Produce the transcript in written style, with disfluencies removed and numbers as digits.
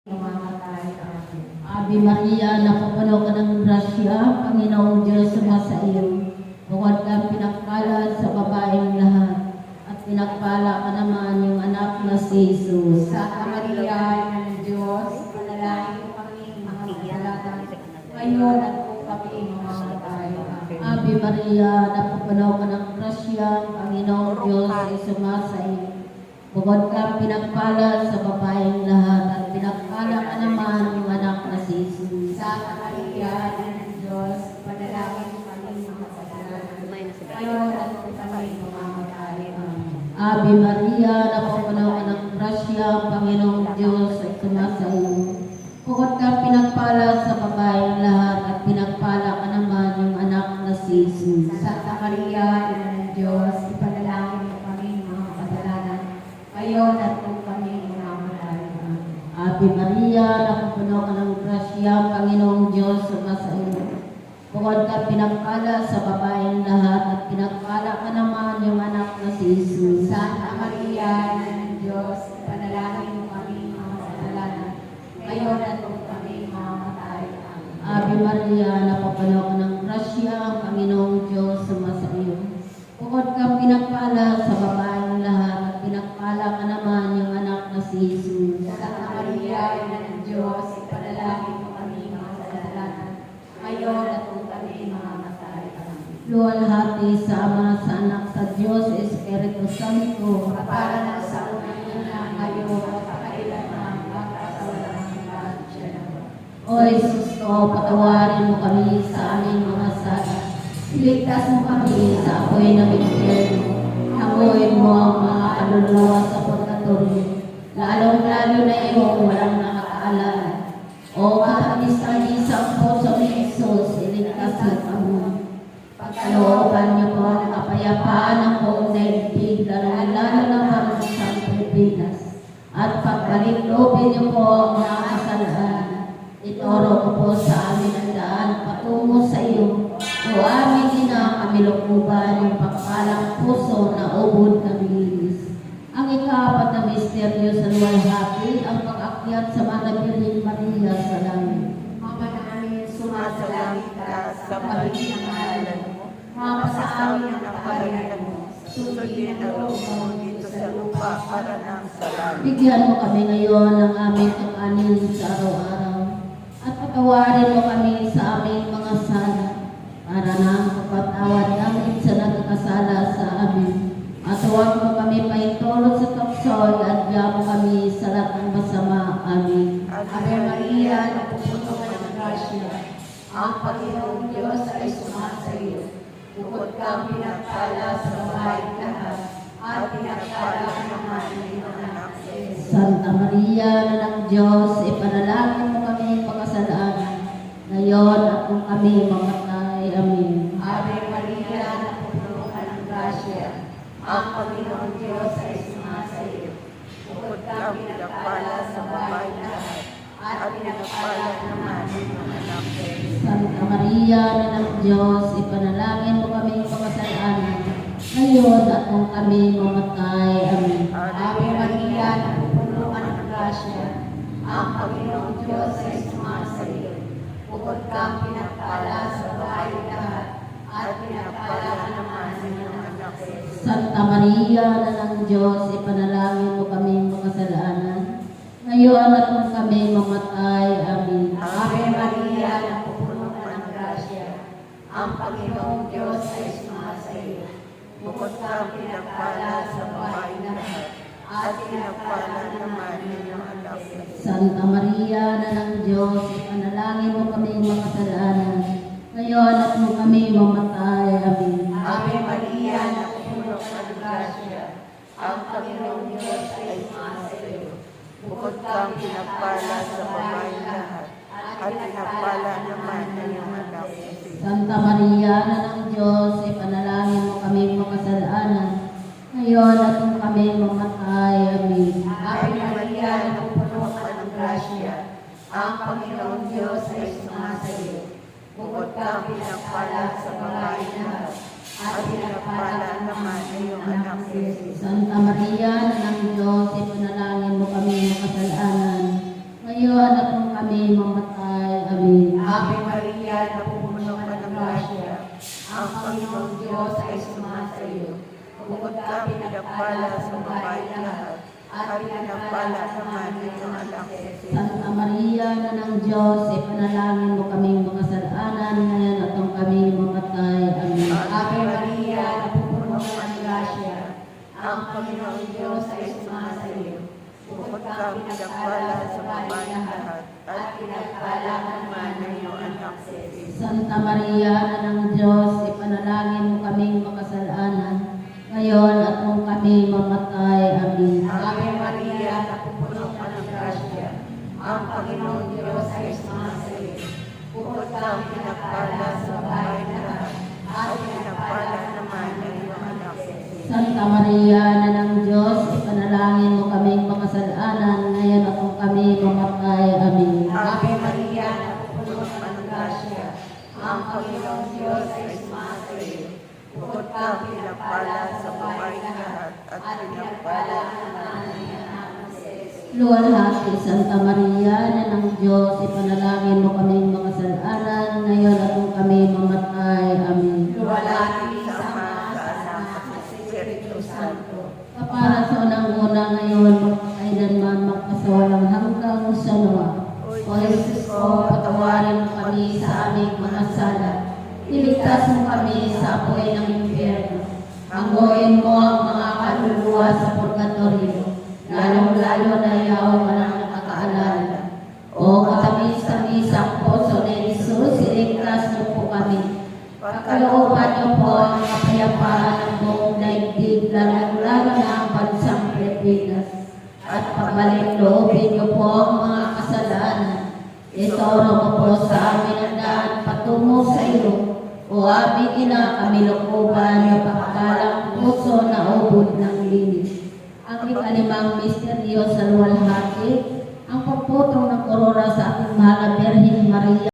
Mamatay ako. Ave Maria, napupuno ka ng grasya, Panginoong Diyos sumasa iyo. Bukod kang pinagpala sa babaeng lahat, at pinagpala ka naman yung anak na si Jesus. Santa Maria, Ina ng Diyos, panalangin mo kami mga kasalanan, ngayon at kung kami mamamatay. Amen. Ave Maria, napupuno ka ng grasya, Panginoong Diyos ay sumasa iyo. Bukod kang pinagpala sa babaeng lahat, at pinagpala ka naman yung anak na si Jesus. Santa Maria, Ina ng Diyos, panalangin mo kami mga kasalanan, ngayon at kung kami mamamatay. Amen. Ave Maria, napupuno ka ng grasya, Panginoong Diyos ay sumasa iyo. Bukod kang pinagpala sa babaeng lahat, at pinagpala ka naman yung anak na si Jesus. Santa Maria, Ina ng Diyos, ipanalangin mo kami mga kasalanan, ngayon at kung kami mamamatay. Amen. Ave Maria, napupuno ka ng grasya, Panginoong Diyos sumasa iyo. Bukod kang pinagpala sa babaeng lahat, at pinagpala ka naman yung anak na si Jesus. Santa Maria, Ina ng Diyos, ipanalangin mo kami mga kasalanan, ngayon at kung kami mamamatay. Amen. Ave Maria, napupuno ka ng grasya, Panginoong Diyos sumasa iyo. Bukod kang pinagpala sa babaeng lahat, at pinagpala ka naman yung anak na si Jesus. Santa Maria, Ina ng Diyos, ipanalangin mo kami mga kasalanan, ngayon at kung kami mamamatay. Amen. Luwalhati sa Ama, sa Anak, sa Diyos, Espiritu Santo. Para na sa una ngayon at kailanman at sa walang hanggan. Amen. O Jesus ko, patawarin mo kami sa aming mga sala. Iligtas mo kami sa apoy ng impyerno. Hanguin mo ang mga kaluluwa sa purgatorio, lalong-lalo na yung walang nakakaalala. O katamis-tamisang puso ni Jesus, iligtas mo kami. Pagkalooban niyo po ang kapayapaan ng buong daigdig, lalo-lalo naman sa Pilipinas. At pagkalikobin niyo po ang mga kasalanan. Ituro ko po sa amin ang daan patungo sa iyo. O aming ina, kami lukuban yung pagpalang puso na ubod na bilis. Ang ikapat na misteryo sa luwalhati, ang pag-akyat sa Manapiling Maria sa langit. Ama namin, sumasalangit ka sa mahilig ng ngalan mo. Mapasa amin ang kaharian mo. Sundin ang loob mo dito sa lupa para nang sa langit. Bigyan mo kami ngayon ng aming kakanin sa araw-araw. At patawarin mo kami sa aming mga sala, para na kapatawad namin sa nagkakasala sa amin. At huwag mo kami paitulot sa tukso, at diyan mo kami sa lahat ng masama. Amen. Ave Maria, napupuno ka ng grasya. Ang Panginoong Diyos ay sumasa iyo. Bukod kang pinagpala sa babaeng lahat, at pinagpala ka naman ng iyong anak sa Jesus. Santa Maria, na ng Diyos, ipanalangin mo kami pagkasalanan, ngayon at kung kami mamatay. Amen. Ave Maria, napupuno ka ng grasya. Ang Panginoong Diyos ay sumasa iyo. Bukod kang pinagpala sa babaeng lahat, at pinagpala naman ng iyong anak sa Jesus. Santa Maria, na ng Diyos, ipanalangin mo kami pagkasalanan, ngayon at kung kami mamatay. Amen. Ave Maria, napupuno ka ng grasya. Ang Panginoong Diyos ay sumasa iyo. Bukod kang pinagpala sa babaeng lahat, at pinagpala ka naman ng iyong anak sa Jesus. Santa Maria, na ng Diyos, ipanalangin mo kami makasalanan, ngayon at kung kami mamatay. Amen. Ave Maria, napupuno ka ng grasya. Ang Panginoong Diyos ay sumasa iyo. Bukod kang pinagpala sa babaeng lahat, at pinagpala naman ng iyong anak sa Jesus. Santa Maria, na ng Diyos, ipanalangin mo kami makasalanan, ngayon at kung kami mamatay. Amen. Ave Maria, napupuno ka ng grasya. Ang Panginoong Diyos ay sumasa iyo. Bukod kang pinagpala sa babaeng lahat, at pinagpala naman ng iyong anak sa Jesus. Santa Maria, na ng Diyos, ipanalangin mo kami makasalanan, ngayon at kung kami mamatay. Amen. Ave Maria, napupuno ka ng grasya. Ang Panginoong Diyos ay sumasa iyo. Bukod kang pinagpala sa babaeng lahat, at pinagpala naman ng iyong anak sa Jesus. Santa Maria, na ng Diyos, ipanalangin mo kami makasalanan, ngayon ngayon at nung kami mamatay. Amen. Ave Maria, napupuno ka ng grasya. Ang Panginoong Diyos ay sumasa iyo. Bukod ka pinagpala sa babae lahat, at pinagpala naman ang iyong anak Jesus. Santa Maria, na ng Diyos, ipanalangin mo kaming makasalanan, ngayon at nung kami mamatay. Amen. Ave Maria, napupuno ka ng grasya. Ang Panginoong Diyos ay sumasa iyo. Bukod ka pinagpala sa babae lahat, at pinagpala naman ang iyong anak Jesus. Santa Maria, na ng Diyos, ipanalangin mo kaming makasalanan, ngayon at nung kami mamatay. Amen. Ave Maria, napupuno ka ng grasya. Ang Panginoong Diyos ay sumasa iyo. Bukod ka pinagpala sa babae lahat, at pinagpala naman ang iyong anak Jesus. Santa Maria, na ng Diyos, ipanalangin mo kaming makasalanan, ngayon at nung kami mamatay. Amen. Ave Maria, napupuno ka ng grasya. Ang Panginoong Diyos ay sumasa iyo. Bukod ka pinagpala sa babae lahat, at pinagpala naman ang iyong anak Jesus. Luwalhati, Santa Maria, na ng Diyos, ipanalangin mo kaming makasalanan, ngayon at nung kami mamatay. Amen. Luwalhati sa Ama, sa Anak, at sa Espiritu Santo. Kapara sa unang-una ngayon, magpakailanman, magpasawalang hanggang sa nawa. O Jesus ko, patawarin mo kami sa aming mga sala. Iligtas mo kami sa apoy ng impyerno. Hanguin mo ang mga kaluluwa sa purgatorio, lalong-lalo na yaong walang nakakaalala. O katamis-tamis ang puso ni Jesus, iligtas mo po kami. Pagkalooban niyo po ang kapayapaan ng buong daigdig, lalong-lalo na ang bansang Pilipinas. At pagbalik loobin niyo po ang mga kasalanan. Ituro mo po sa amin ang daan patungo sa iyo. O aming ina, kami lukuban niyo pakakalang puso na ubod ng linis. Ang ikalimang misteryo sa luwalhati, ang pagputong ng korona sa ating mahal na Birhen Maria.